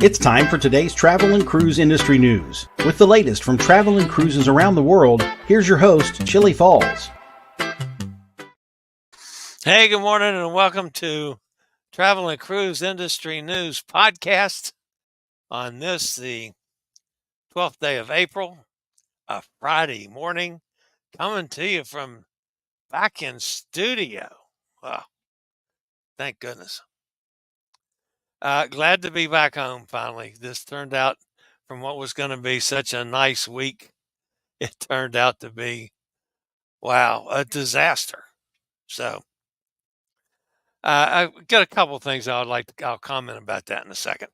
It's time for today's travel and cruise industry news. With the latest from travel and cruises around the world, here's your host, Chillie Falls. Hey, good morning and welcome to Travel and Cruise Industry News Podcast on this, the 12th day of April, a Friday morning, coming to you from back in studio. Wow, thank goodness. Glad to be back home finally. This turned out from what was going to be such a nice week. It turned out to be, wow, a disaster. So I've got a couple of things I'll comment about that in a second.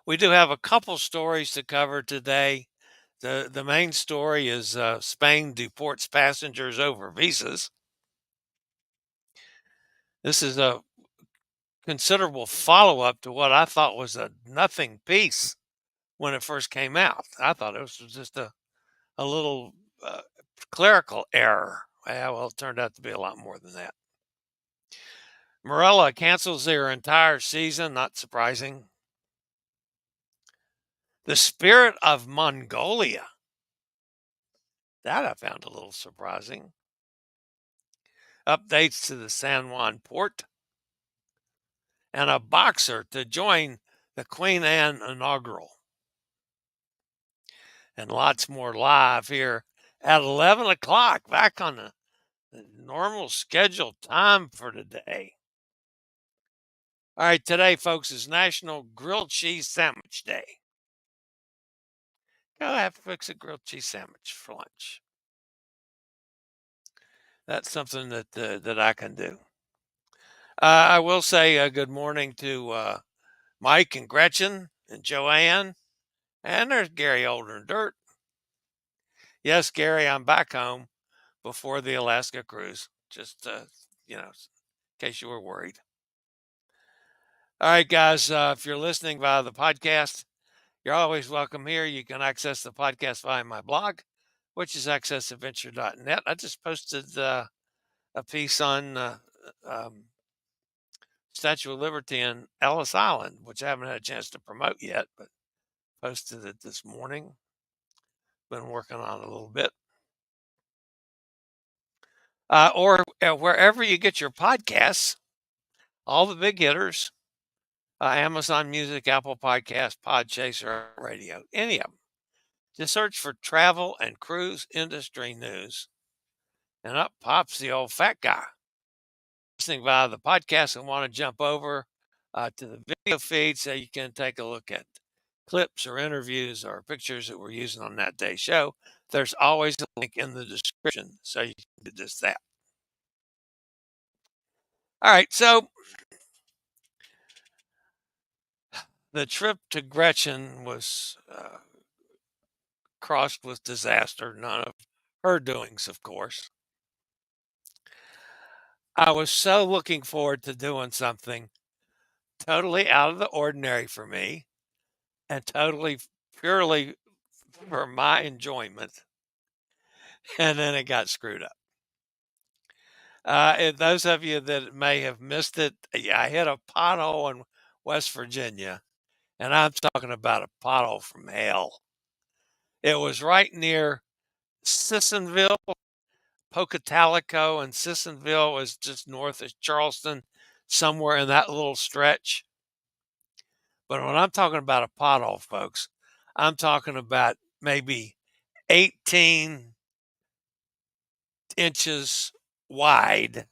We do have a couple stories to cover today. The main story is Spain deports passengers over visas. This is a considerable follow-up to what I thought was a nothing piece when it first came out. I thought it was just a little clerical error. Well, it turned out to be a lot more than that. Marella cancels their entire season, not surprising. The Spirit of Mongolia. That I found a little surprising. Updates to the San Juan port. And a boxer to join the Queen Anne Inaugural. And lots more live here at 11 o'clock, back on the normal scheduled time for today. All right, today, folks, is National Grilled Cheese Sandwich Day. Go have to fix a grilled cheese sandwich for lunch. That's something that I can do. I will say good morning to Mike and Gretchen and Joanne. And there's Gary Older and Dirt. Yes, Gary, I'm back home before the Alaska cruise. Just, in case you were worried. All right, guys, if you're listening via the podcast, you're always welcome here. You can access the podcast via my blog, which is accessadventure.net. I just posted a piece on Statue of Liberty in Ellis Island, which I haven't had a chance to promote yet, but posted it this morning. Been working on it a little bit. Or wherever you get your podcasts, all the big hitters, Amazon Music, Apple Podcast, Podchaser, Radio, any of them. Just search for travel and cruise industry news, and up pops the old fat guy. Listening via the podcast and want to jump over to the video feed so you can take a look at clips or interviews or pictures that we're using on that day's show, there's always a link in the description so you can do just that. All right, so the trip to Gretchen was crossed with disaster, none of her doings, of course. I was so looking forward to doing something totally out of the ordinary for me and totally purely for my enjoyment. And then it got screwed up. And those of you that may have missed it, I hit a pothole in West Virginia, and I'm talking about a pothole from hell. It was right near Sissonville. Pocatalico and Sissonville was just north of Charleston, somewhere in that little stretch. But when I'm talking about a pothole, folks, I'm talking about maybe 18 inches wide.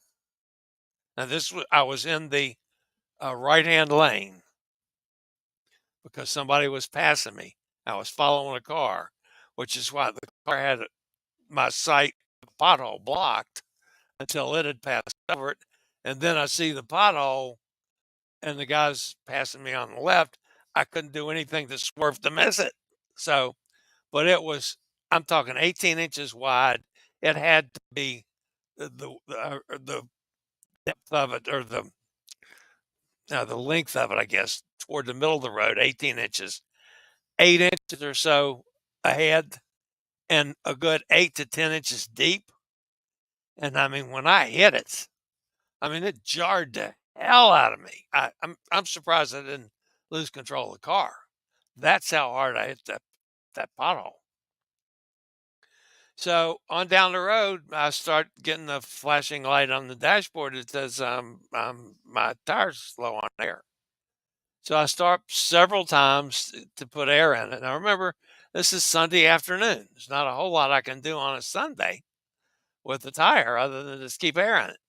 Now, I was in the right-hand lane because somebody was passing me. I was following a car, which is why the car had my sight pothole blocked until it had passed over it. And then I see the pothole and the guy's passing me on the left. I couldn't do anything to swerve to miss it. So, but I'm talking 18 inches wide. It had to be the depth of it, or the length of it, I guess, toward the middle of the road, 18 inches, 8 inches or so ahead, and a good 8 to 10 inches deep. And I mean, when I hit it, it jarred the hell out of me. I'm surprised I didn't lose control of the car. That's how hard I hit that pothole. So on down the road, I start getting the flashing light on the dashboard that says my tire's low on air. So I start several times to put air in it. Now remember, this is Sunday afternoon. There's not a whole lot I can do on a Sunday with the tire other than just keep air in it.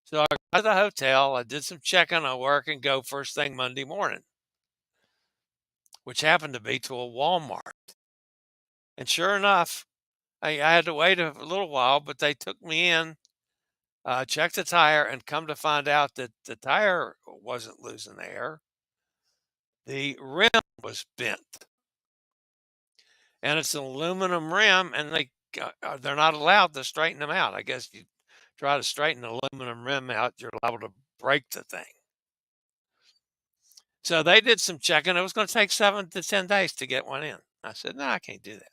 So I got to the hotel. I did some checking on work and go first thing Monday morning, which happened to be to a Walmart. And sure enough, I had to wait a little while, but they took me in, checked the tire, and come to find out that the tire wasn't losing air. The rim was bent, and it's an aluminum rim, and they're not allowed to straighten them out. I guess you try to straighten the aluminum rim out, you're liable to break the thing. So they did some checking. It was going to take 7 to 10 days to get one in. I said, no, I can't do that.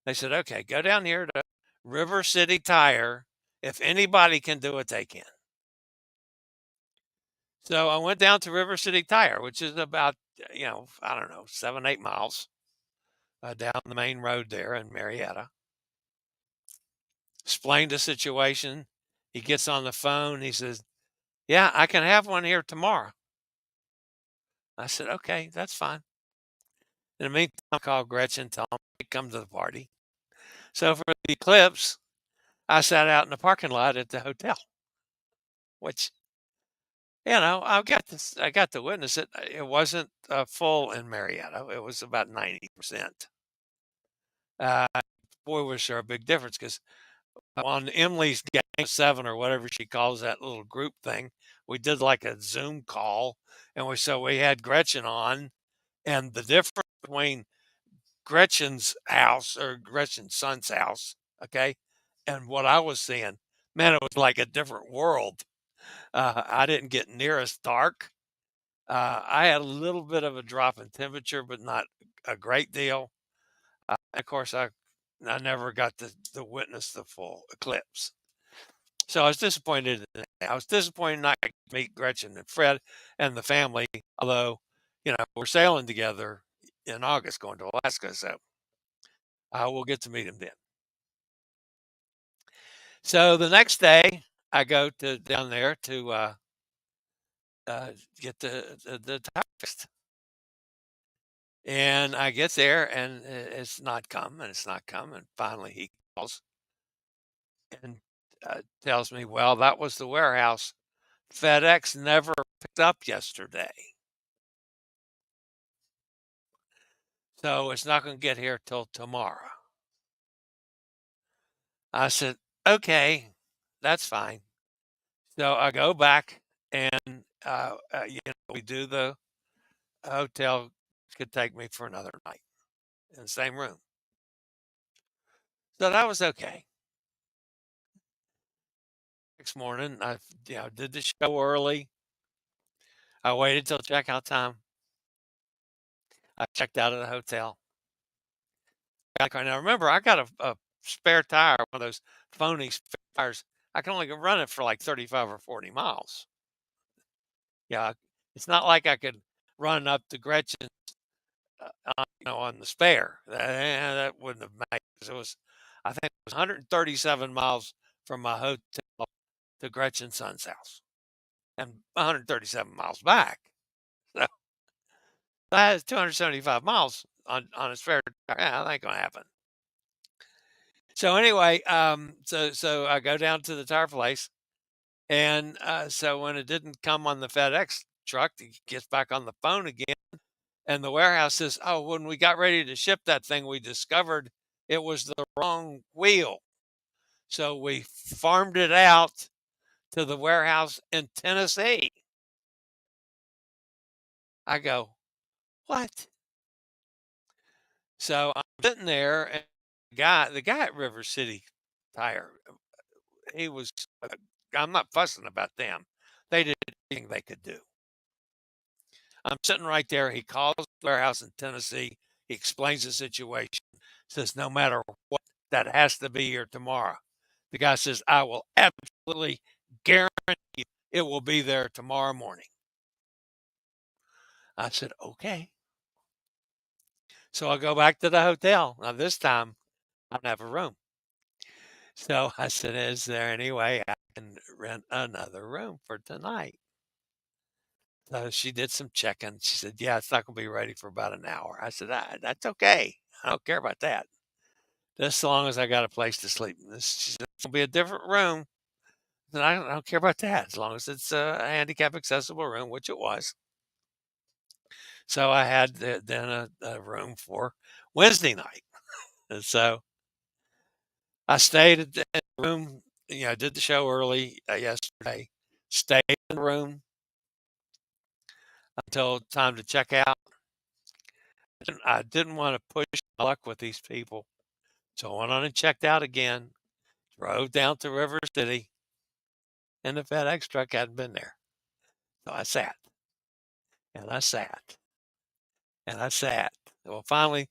They said, okay, go down here to River City Tire. If anybody can do it, they can. So I went down to River City Tire, which is about, I don't know, 7, 8 miles down the main road there in Marietta. Explained the situation. He gets on the phone. He says, yeah, I can have one here tomorrow. I said, okay, that's fine. In the meantime, I called Gretchen, tell them to come to the party. So for the eclipse, I sat out in the parking lot at the hotel, which, I got to witness it. It wasn't full in Marietta. It was about 90%. Boy, was there a big difference because on Emily's Gang 7 or whatever she calls that little group thing, we did like a Zoom call, and we had Gretchen on, and the difference between Gretchen's house or Gretchen's son's house, okay, and what I was seeing, man, it was like a different world. I didn't get near as dark. I had a little bit of a drop in temperature, but not a great deal. Of course, I never got to witness the full eclipse. So I was disappointed in that. I was disappointed not to meet Gretchen and Fred and the family, although, we're sailing together in August going to Alaska, so we'll get to meet them then. So the next day, I go down there to get the tire fixed. And I get there, and it's not come, and it's not come. And finally, he calls and tells me, well, that was the warehouse. FedEx never picked up yesterday. So it's not going to get here till tomorrow. I said, okay, that's fine. So I go back and, we do the hotel could take me for another night in the same room. So that was okay. Next morning, I did the show early. I waited till checkout time. I checked out of the hotel. Now remember, I got a spare tire, one of those phony spare tires. I can only run it for like 35 or 40 miles. Yeah, it's not like I could run up to Gretchen, on the spare. That wouldn't have mattered. I think it was 137 miles from my hotel to Gretchen's son's house, and 137 miles back. So that is 275 miles on a spare tire. Yeah, that ain't gonna happen. So anyway, so I go down to the tire place, and so when it didn't come on the FedEx truck, he gets back on the phone again, and the warehouse says, "Oh, when we got ready to ship that thing, we discovered it was the wrong wheel, so we farmed it out to the warehouse in Tennessee." I go, "What?" So I'm sitting there, and the guy at River City Tire, he was. I'm not fussing about them. They did everything they could do. I'm sitting right there. He calls the warehouse in Tennessee. He explains the situation. Says no matter what, that has to be here tomorrow. The guy says, I will absolutely guarantee you It will be there tomorrow morning. I said, okay. So I go back to the hotel. Now, this time, I don't have a room. So I said, is there any way I can rent another room for tonight? So she did some checking. She said, yeah, it's not going to be ready for about an hour. I said, that's okay. I don't care about that. Just as long as I got a place to sleep. She said, it's going to be a different room. And I don't care about that as long as it's a handicap accessible room, which it was. So I had then a room for Wednesday night. And so I stayed at the room, did the show early yesterday, stayed in the room until time to check out. I didn't want to push my luck with these people. So I went on and checked out again, drove down to River City, and the FedEx truck hadn't been there. So I sat and I sat and I sat. Well, finally,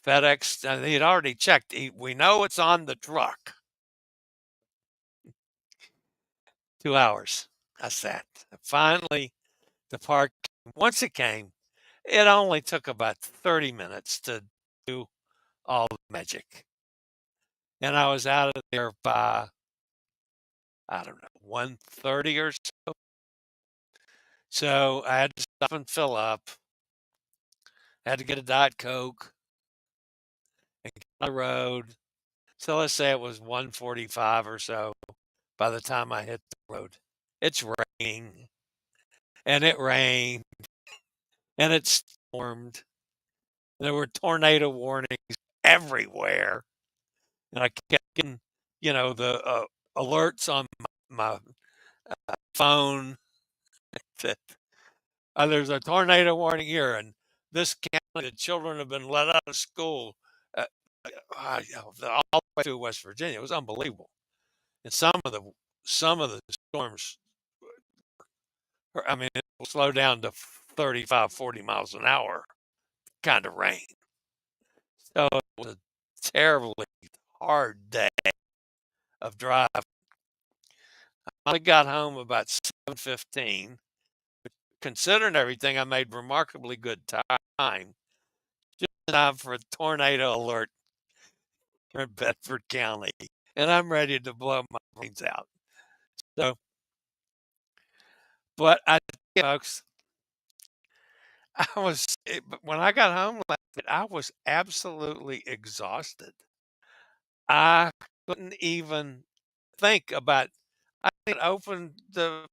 FedEx, he had already checked. We know it's on the truck. 2 hours. I sat. Finally, the park, once it came, it only took about 30 minutes to do all the magic. And I was out of there by, I don't know, 1:30 or so. So I had to stop and fill up. I had to get a Diet Coke and get on the road. So let's say it was 1:45 or so by the time I hit the road. It's raining, and it rained, and it stormed. There were tornado warnings everywhere. And I kept getting, the alerts on my phone that there's a tornado warning here, and this county, the children have been let out of school, uh, all the way through West Virginia. It was unbelievable. And some of the storms, I mean, it will slow down to 35, 40 miles an hour kind of rain. So it was a terribly hard day of drive. I got home about 7:15. Considering everything, I made remarkably good time. Just in time for a tornado alert in Bedford County, and I'm ready to blow my brains out. So, but folks, when I got home last night, I was absolutely exhausted. I couldn't even think about. I didn't open the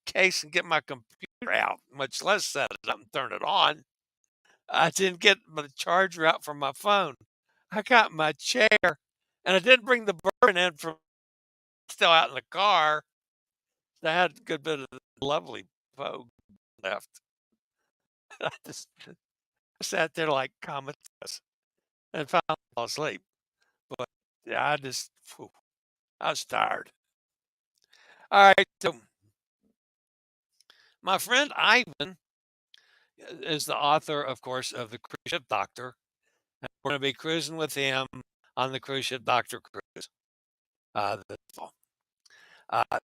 case and get my computer out, much less set it up and turn it on. I didn't get the charger out from my phone. I got my chair, and I didn't bring the bourbon in from still out in the car. I had a good bit of the lovely Vogue left. I just sat there like comatose and finally fell asleep. But yeah, I was tired. All right, so my friend Ivan is the author, of course, of the Cruise Ship Doctor. And we're going to be cruising with him on the Cruise Ship Doctor cruise this fall.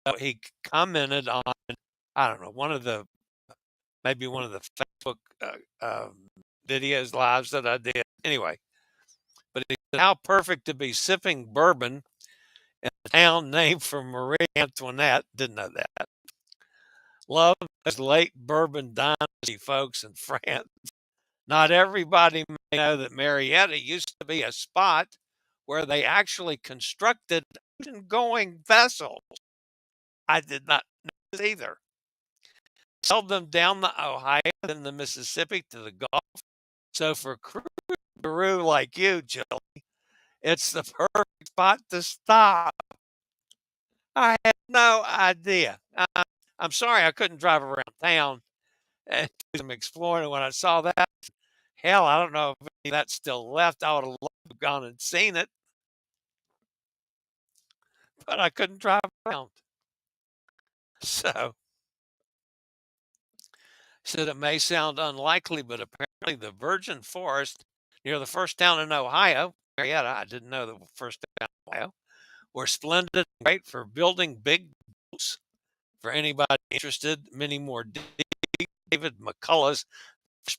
So he commented on, I don't know, maybe one of the Facebook videos lives that I did. Anyway, but he said, how perfect to be sipping bourbon in a town named for Marie Antoinette. Didn't know that. Love those late bourbon dynasty folks in France. Not everybody may know that Marietta used to be a spot where they actually constructed ocean-going vessels. I did not know this either. Sailed them down the Ohio and the Mississippi to the Gulf. So for crew guru like you, Chillie, it's the perfect spot to stop. I had no idea. I'm sorry I couldn't drive around town and do some exploring when I saw that. Hell, I don't know if any of that's still left. I would have loved to have gone and seen it, but I couldn't drive around. So, said it may sound unlikely, but apparently the virgin forest near the first town in Ohio, Marietta, I didn't know the first town in Ohio, were splendid and great for building big boats For anybody interested, many more David McCullough's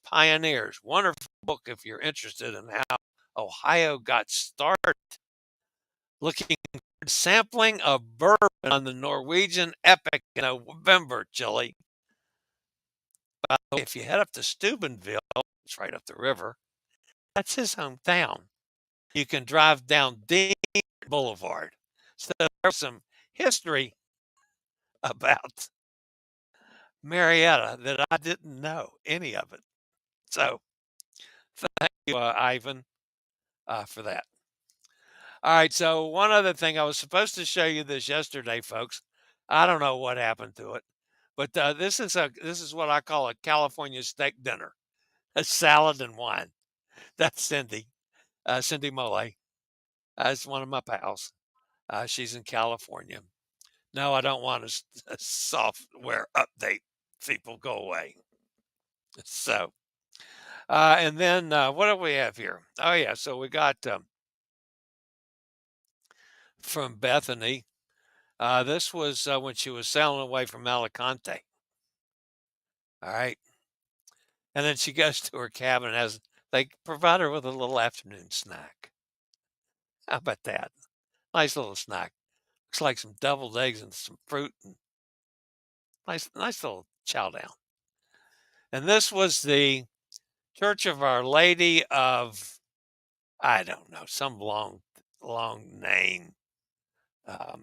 Pioneers. Wonderful book if you're interested in how Ohio got started. Looking sampling of bourbon on the Norwegian Epic in November, Chillie. By the way, if you head up to Steubenville, it's right up the river. That's his hometown. You can drive down Dean Boulevard. So there's some history about Marietta that I didn't know any of it. So thank you, Ivan, for that. All right. So one other thing, I was supposed to show you this yesterday, folks. I don't know what happened to it, but this is what I call a California steak dinner, a salad and wine. That's Cindy, Cindy Mole. It's one of my pals. She's in California. No, I don't want a software update. People go away. So, and then what do we have here? Oh yeah, so we got from Bethany. This was when she was sailing away from Alicante. All right, and then she goes to her cabin as they provide her with a little afternoon snack. How about that? Nice little snack. Looks like some deviled eggs and some fruit and nice little chow down. And this was the Church of Our Lady of, I don't know, some long name up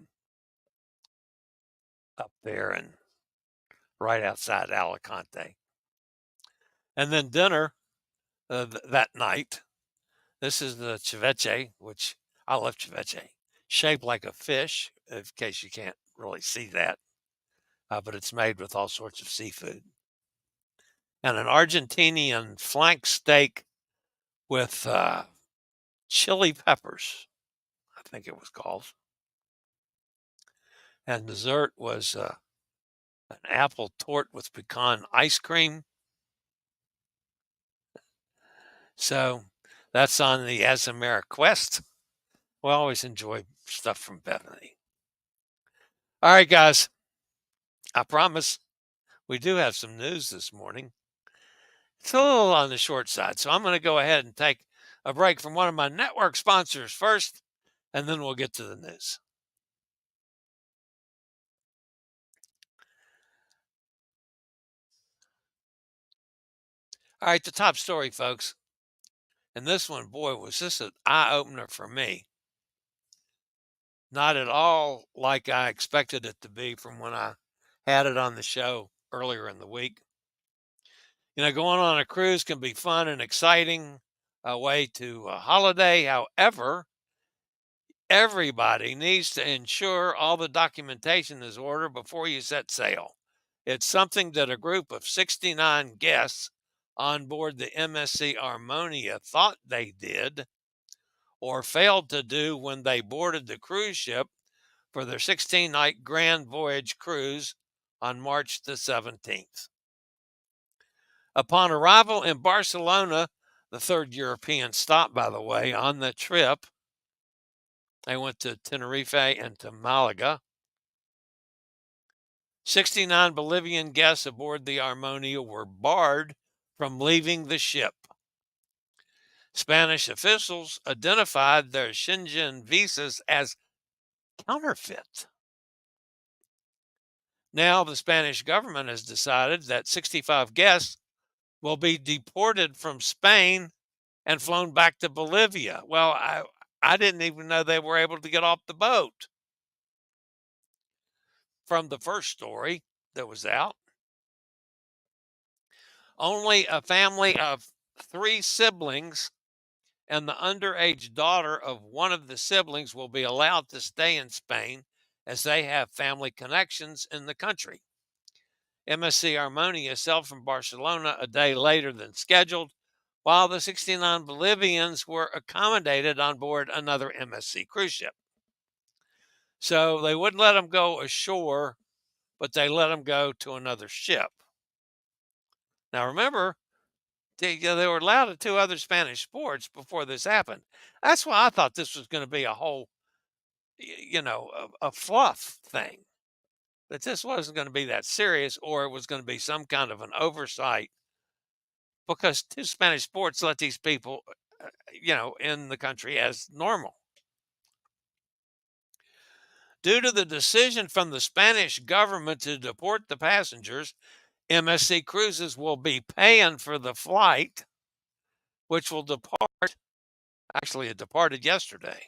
there and right outside Alicante. And then dinner that night. This is the ceviche, which I love ceviche, shaped like a fish, in case you can't really see that. But it's made with all sorts of seafood. And an Argentinian flank steak with chili peppers, I think it was called. And dessert was an apple torte with pecan ice cream. So that's on the Azamara Quest. We always enjoy stuff from Bethany. All right, guys. I promise we do have some news this morning. It's a little on the short side, so I'm going to go ahead and take a break from one of my network sponsors first, and then we'll get to the news. All right, the top story, folks. And this one, boy, was this an eye-opener for me. Not at all like I expected it to be from when I had it on the show earlier in the week. Going on a cruise can be fun and exciting, a way to a holiday. However, everybody needs to ensure all the documentation is ordered before you set sail. It's something that a group of 69 guests on board the MSC Armonia thought they did or failed to do when they boarded the cruise ship for their 16-night grand voyage cruise on March the 17th. Upon arrival in Barcelona, the third European stop, by the way, on the trip, they went to Tenerife and to Malaga. 69 Bolivian guests aboard the Armonia were barred from leaving the ship. Spanish officials identified their Schengen visas as counterfeit. Now, the Spanish government has decided that 65 guests will be deported from Spain and flown back to Bolivia. Well, I didn't even know they were able to get off the boat. From the first story that was out, only a family of 3 siblings and the underage daughter of one of the siblings will be allowed to stay in Spain as they have family connections in the country. MSC Armonia sailed from Barcelona a day later than scheduled, while the 69 Bolivians were accommodated on board another MSC cruise ship. So they wouldn't let them go ashore, but they let them go to another ship. Now remember, they were allowed to 2 other Spanish ports before this happened. That's why I thought this was going to be a whole, a fluff thing. that this wasn't going to be that serious, or it was going to be some kind of an oversight, because two Spanish sports let these people, in the country as normal. Due to the decision from the Spanish government to deport the passengers, MSC Cruises will be paying for the flight, which will depart. Actually, it departed yesterday.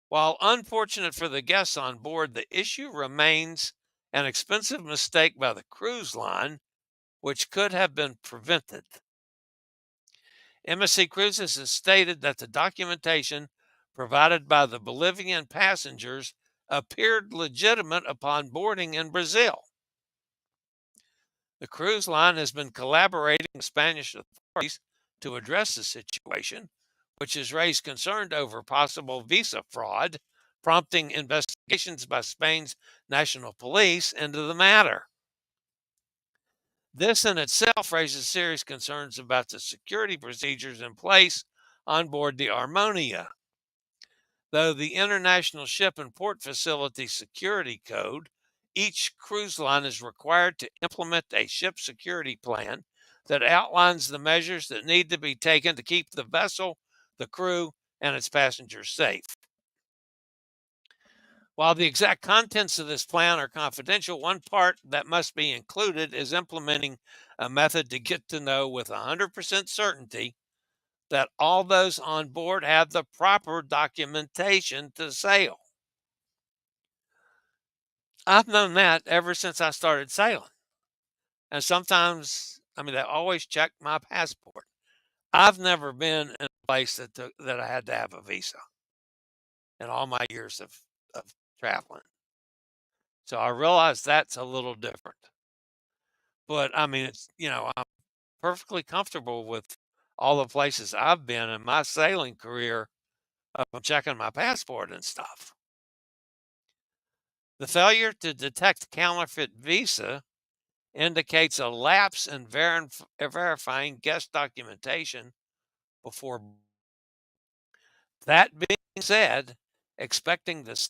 While unfortunate for the guests on board, the issue remains an expensive mistake by the cruise line, which could have been prevented. MSC Cruises has stated that the documentation provided by the Bolivian passengers appeared legitimate upon boarding in Brazil. The cruise line has been collaborating with Spanish authorities to address the situation, which has raised concern over possible visa fraud, prompting investigations by Spain's national police into the matter. This in itself raises serious concerns about the security procedures in place on board the Armonia. Though the International Ship and Port Facility Security Code, each cruise line is required to implement a ship security plan that outlines the measures that need to be taken to keep the vessel, the crew, and its passengers safe. While the exact contents of this plan are confidential, one part that must be included is implementing a method to get to know with 100% certainty that all those on board have the proper documentation to sail. I've known that ever since I started sailing. And sometimes, they always check my passport. I've never been in a place that I had to have a visa in all my years of traveling. So I realize that's a little different. But I'm perfectly comfortable with all the places I've been in my sailing career of checking my passport and stuff. The failure to detect counterfeit visa indicates a lapse in verifying guest documentation before. That being said, expecting the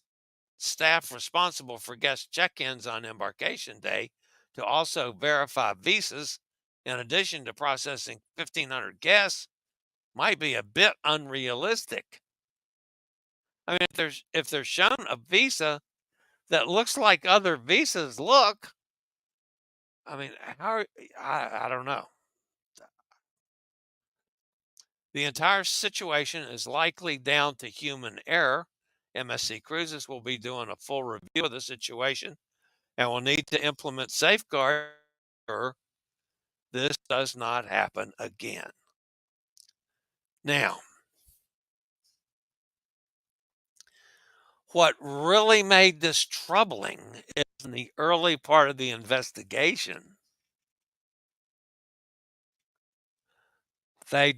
staff responsible for guest check-ins on embarkation day to also verify visas in addition to processing 1,500 guests might be a bit unrealistic. If they're shown a visa that looks like other visas look, how I don't know. The entire situation is likely down to human error. MSC Cruises will be doing a full review of the situation and will need to implement safeguards so this does not happen again. Now, what really made this troubling is in the early part of the investigation, the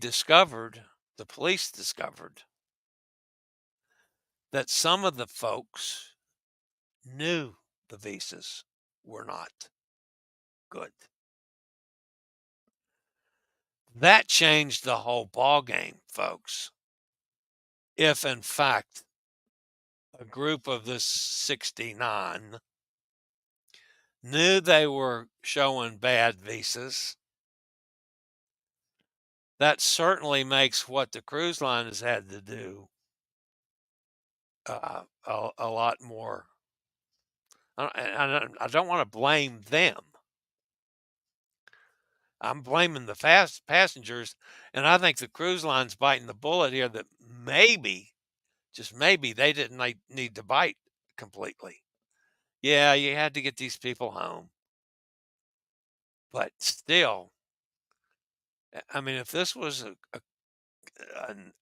police discovered that some of the folks knew the visas were not good. That changed the whole ball game, folks. If in fact a group of the 69 knew they were showing bad visas, that certainly makes what the cruise line has had to do a lot more. I don't want to blame them. I'm blaming the passengers, and I think the cruise line's biting the bullet here that maybe, just maybe, they didn't need to bite completely. Yeah, you had to get these people home. But still, if this was an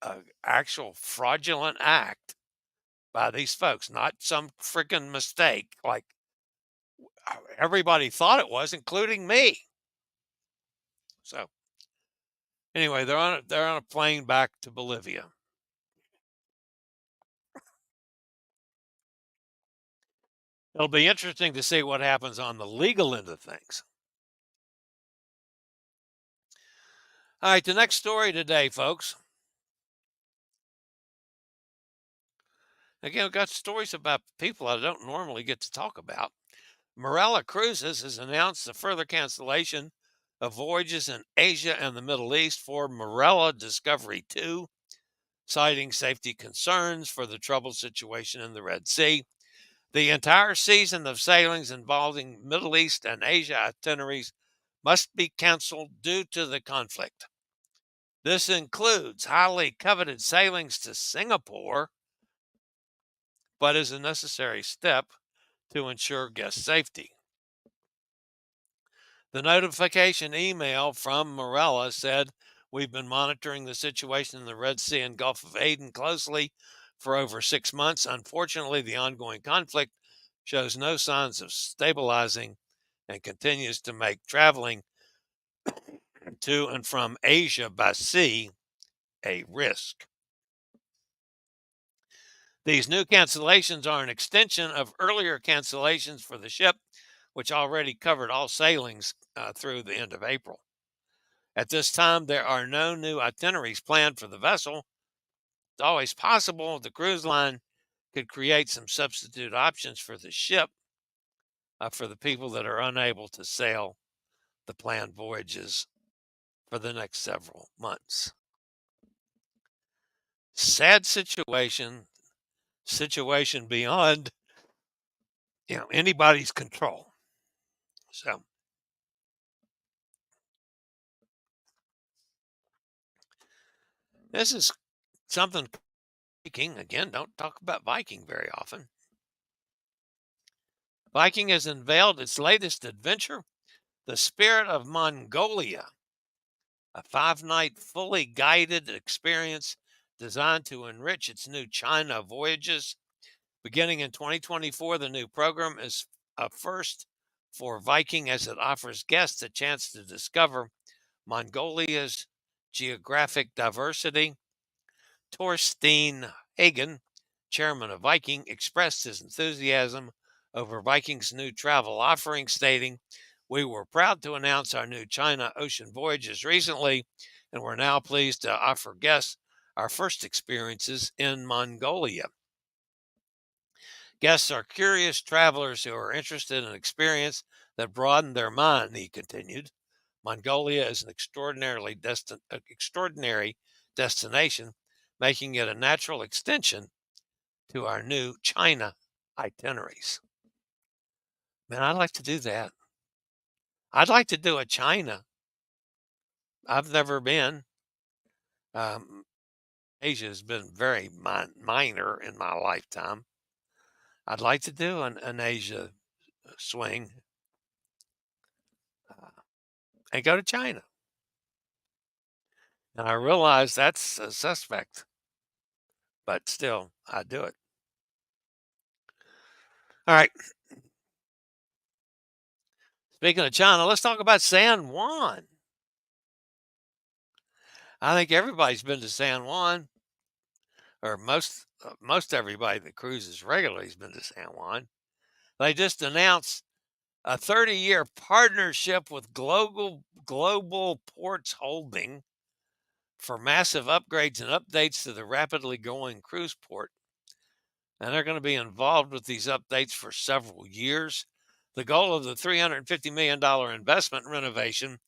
actual fraudulent act by these folks, not some freaking mistake like everybody thought it was, including me. So anyway, they're on a plane back to Bolivia. It'll be interesting to see what happens on the legal end of things. All right, the next story today, folks. Again, I've got stories about people I don't normally get to talk about. Marella Cruises has announced a further cancellation of voyages in Asia and the Middle East for Marella Discovery 2, citing safety concerns for the troubled situation in the Red Sea. The entire season of sailings involving Middle East and Asia itineraries must be canceled due to the conflict. This includes highly coveted sailings to Singapore, but is a necessary step to ensure guest safety. The notification email from Marella said, "We've been monitoring the situation in the Red Sea and Gulf of Aden closely for over 6 months. Unfortunately, the ongoing conflict shows no signs of stabilizing and continues to make traveling to and from Asia by sea a risk." These new cancellations are an extension of earlier cancellations for the ship, which already covered all sailings through the end of April. At this time, there are no new itineraries planned for the vessel. It's always possible the cruise line could create some substitute options for the ship for the people that are unable to sail the planned voyages for the next several months. Sad situation beyond anybody's control. So this is something Viking again. Don't talk about Viking very often. Viking has unveiled its latest adventure, The Spirit of Mongolia, a 5-night fully guided experience designed to enrich its new China voyages. Beginning in 2024, the new program is a first for Viking as it offers guests a chance to discover Mongolia's geographic diversity. Torstein Hagen, chairman of Viking, expressed his enthusiasm over Viking's new travel offering, stating, "We were proud to announce our new China ocean voyages recently, and we're now pleased to offer guests our first experiences in Mongolia. Guests are curious travelers who are interested in an experience that broaden their mind," he continued. "Mongolia is an extraordinary destination, making it a natural extension to our new China itineraries." Man, I'd like to do that. I'd like to do a China. I've never been. Um, Asia has been very minor in my lifetime. I'd like to do an Asia swing uh, and go to China. And I realize that's a suspect, but still, I'd do it. All right. Speaking of China, let's talk about San Juan. I think everybody's been to San Juan, or most everybody that cruises regularly has been to San Juan. They just announced a 30-year partnership with Global Ports Holding for massive upgrades and updates to the rapidly growing cruise port. And they're going to be involved with these updates for several years. The goal of the $350 million investment renovation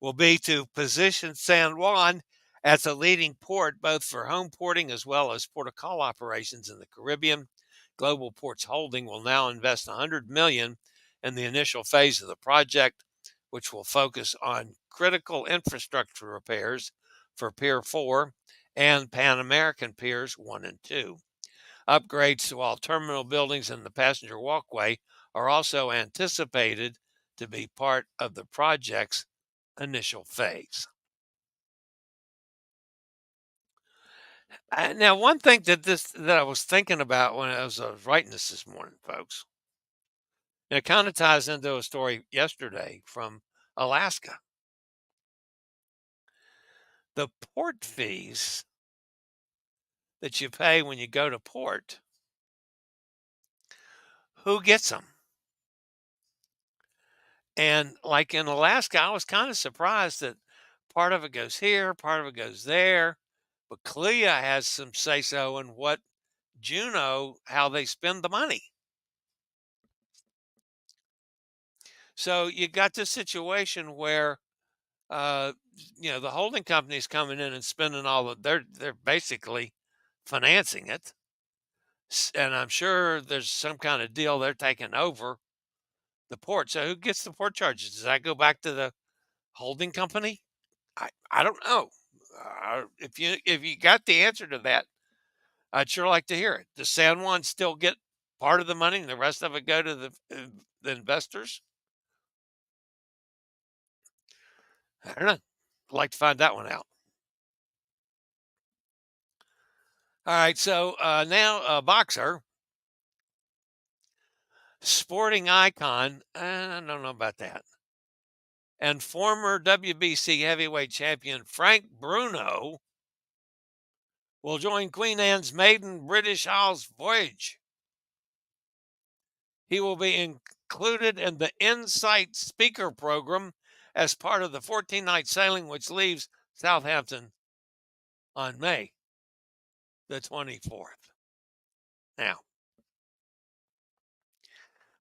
will be to position San Juan as a leading port, both for home porting as well as port of call operations in the Caribbean. Global Ports Holding will now invest $100 million in the initial phase of the project, which will focus on critical infrastructure repairs for Pier 4 and Pan American Piers 1 and 2. Upgrades to all terminal buildings and the passenger walkway are also anticipated to be part of the project's initial phase. Now, one thing that I was thinking about when I was writing this morning, folks, and it kind of ties into a story yesterday from Alaska. The port fees that you pay when you go to port, who gets them? And like in Alaska, I was kind of surprised that part of it goes here, part of it goes there, but CLIA has some say so in what Juneau how they spend the money. So you got this situation where uh, the holding company's coming in and spending all of they're basically financing it. And I'm sure there's some kind of deal they're taking over the port. So who gets the port charges? Does that go back to the holding company? I don't know. If you got the answer to that, I'd sure like to hear it. Does San Juan still get part of the money and the rest of it go to the investors? I don't know. I'd like to find that one out. All right, so now a boxer, sporting icon. I don't know about that. And former WBC heavyweight champion Frank Bruno will join Queen Anne's maiden British Isles voyage. He will be included in the Insight Speaker Program as part of the 14-night sailing, which leaves Southampton on May the 24th. Now,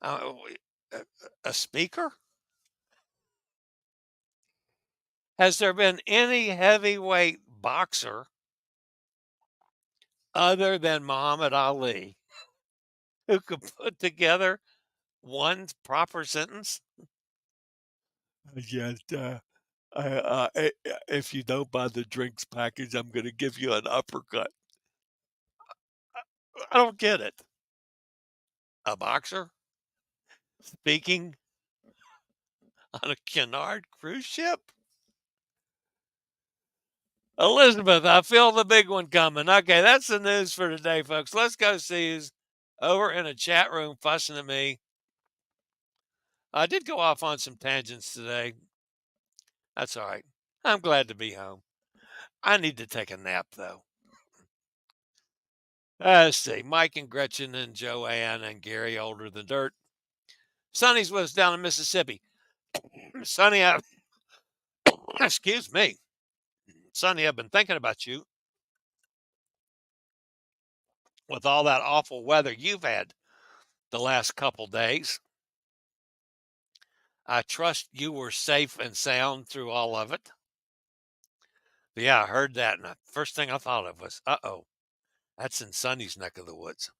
uh, a speaker? Has there been any heavyweight boxer other than Muhammad Ali who could put together one proper sentence? Yes, if you don't buy the drinks package, I'm going to give you an uppercut. I don't get it. A boxer speaking on a Cunard cruise ship? Elizabeth, I feel the big one coming. Okay, that's the news for today, folks. Let's go see who's over in a chat room fussing at me. I did go off on some tangents today. That's all right. I'm glad to be home. I need to take a nap, though. Let's see. Mike and Gretchen and Joanne and Gary, older than dirt. Sonny's with us down in Mississippi. Sonny, excuse me. Sonny, I've been thinking about you with all that awful weather you've had the last couple days. I trust you were safe and sound through all of it. But yeah, I heard that, and the first thing I thought of was, uh-oh, that's in Sonny's neck of the woods.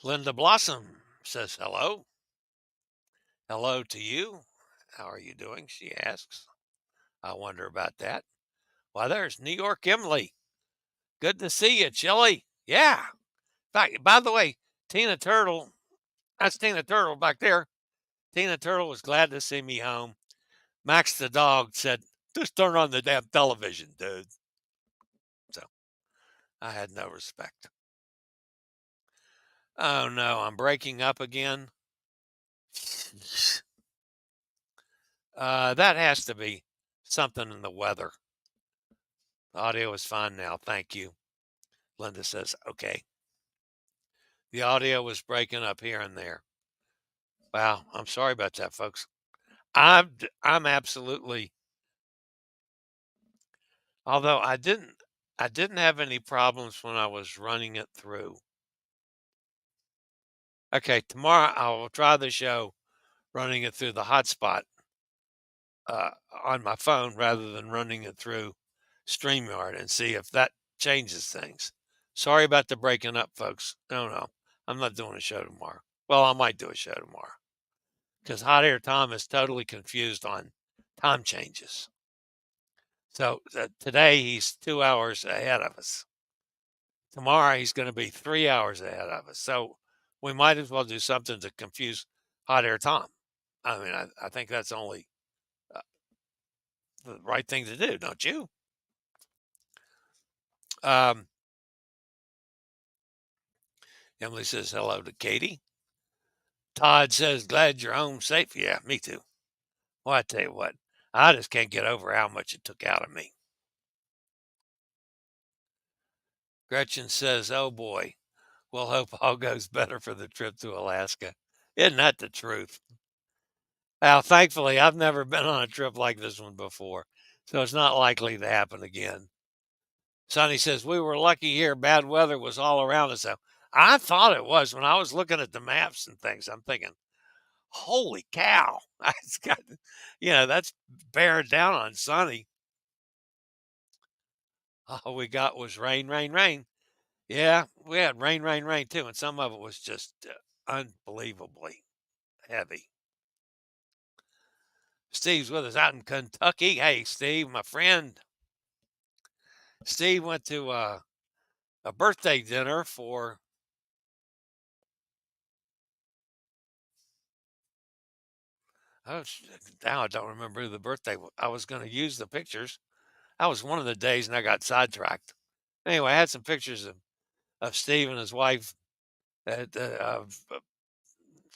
Linda Blossom says hello. Hello to you. How are you doing? She asks. I wonder about that. Why, there's New York Emily. Good to see you, Chillie. Yeah. By the way, Tina Turtle, that's Tina Turtle back there. Tina Turtle was glad to see me home. Max the dog said, just turn on the damn television, dude. So I had no respect. Oh no, I'm breaking up again. That has to be something in the weather. The audio is fine now. Thank you. Linda says, okay. The audio was breaking up here and there. Wow, I'm sorry about that, folks. I'm absolutely, although I didn't have any problems when I was running it through. Okay, tomorrow I will try the show running it through the hotspot on my phone rather than running it through StreamYard and see if that changes things. Sorry about the breaking up, folks. No, I'm not doing a show tomorrow. Well, I might do a show tomorrow because Hot Air Tom is totally confused on time changes. So today he's 2 hours ahead of us. Tomorrow he's going to be 3 hours ahead of us. So we might as well do something to confuse Hot Air Tom. I mean, I think that's only the right thing to do, don't you? Emily says hello to Katie. Todd says, glad you're home safe. Yeah, me too. Well, I tell you what, I just can't get over how much it took out of me. Gretchen says, oh boy, we'll hope all goes better for the trip to Alaska. Isn't that the truth? Now, thankfully, I've never been on a trip like this one before, so it's not likely to happen again. Sonny says, we were lucky here. Bad weather was all around us. So I thought it was when I was looking at the maps and things. I'm thinking, holy cow. It's got, that's bearing down on Sonny. All we got was rain, rain, rain. Yeah, we had rain, rain, rain too. And some of it was just unbelievably heavy. Steve's with us out in Kentucky. Hey, Steve, my friend. Steve went to a birthday dinner for now I don't remember who the birthday was. I was going to use the pictures. That was one of the days, and I got sidetracked. Anyway, I had some pictures of Steve and his wife at of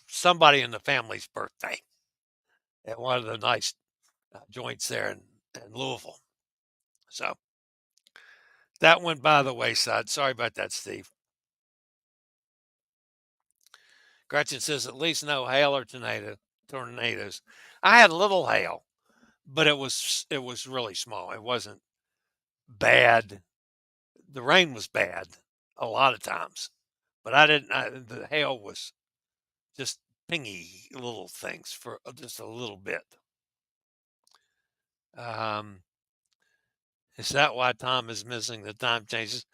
somebody in the family's birthday at one of the nice joints there in Louisville. So that went by the wayside. Sorry about that, Steve. Gretchen says at least no hail or tornadoes. I had a little hail, but it was really small. It wasn't bad. The rain was bad a lot of times, but the hail was just pingy little things for just a little bit. Is that why Tom is missing the time changes?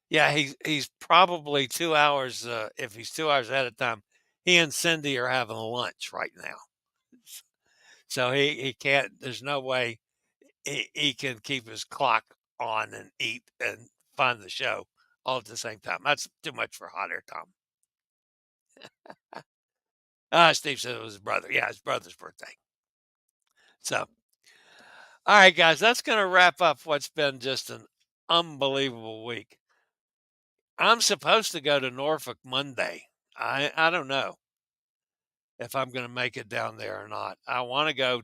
Yeah, he's probably 2 hours. If he's 2 hours ahead of time, he and Cindy are having lunch right now, so he can't. There's no way he can keep his clock on and eat and find the show all at the same time. That's too much for hot air, Tom. Steve said it was his brother. Yeah, his brother's birthday. So, all right, guys, that's going to wrap up what's been just an unbelievable week. I'm supposed to go to Norfolk Monday. I don't know if I'm going to make it down there or not. I want to go.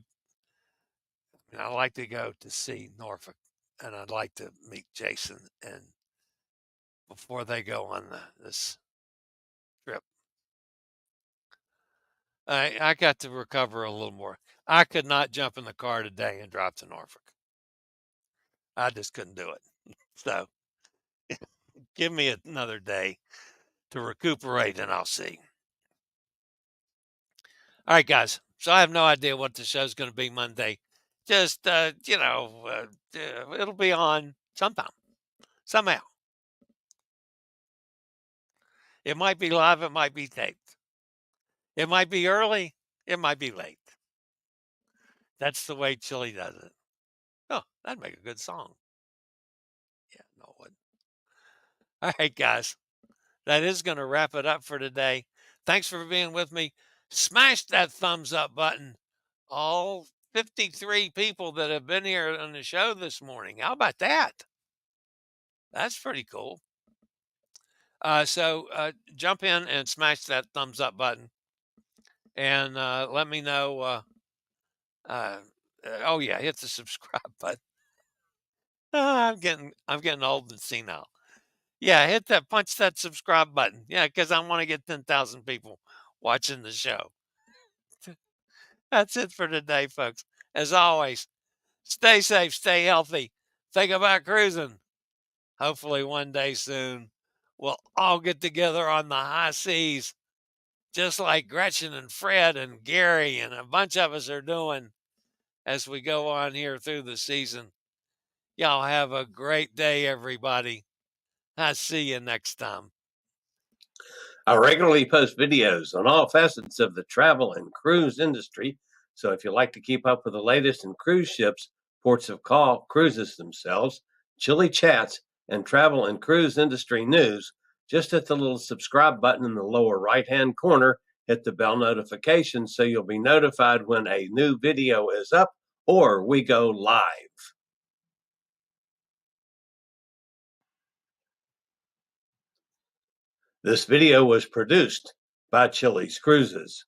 I like to go to see Norfolk, and I'd like to meet Jason and before they go on this trip. I got to recover a little more. I could not jump in the car today and drive to Norfolk. I just couldn't do it. So give me another day to recuperate and I'll see. All right, guys. So I have no idea what the show's going to be Monday. Just, it'll be on sometime, somehow. It might be live, it might be taped. It might be early, it might be late. That's the way Chillie does it. Oh, that'd make a good song. Yeah, no, it wouldn't. All right, guys. That is going to wrap it up for today. Thanks for being with me. Smash that thumbs up button. All 53 people that have been here on the show this morning. How about that? That's pretty cool. So jump in and smash that thumbs up button, and let me know. Oh yeah, hit the subscribe button. I'm getting old and senile. Yeah, punch that subscribe button. Yeah, because I want to get 10,000 people watching the show. That's it for today, folks. As always, stay safe, stay healthy. Think about cruising. Hopefully, one day soon, we'll all get together on the high seas, just like Gretchen and Fred and Gary and a bunch of us are doing as we go on here through the season. Y'all have a great day, everybody. I'll see you next time. I regularly post videos on all facets of the travel and cruise industry. So if you like to keep up with the latest in cruise ships, ports of call, cruises themselves, Chillie chats, and travel and cruise industry news, just hit the little subscribe button in the lower right-hand corner, hit the bell notification so you'll be notified when a new video is up or we go live. This video was produced by Chilliescruises.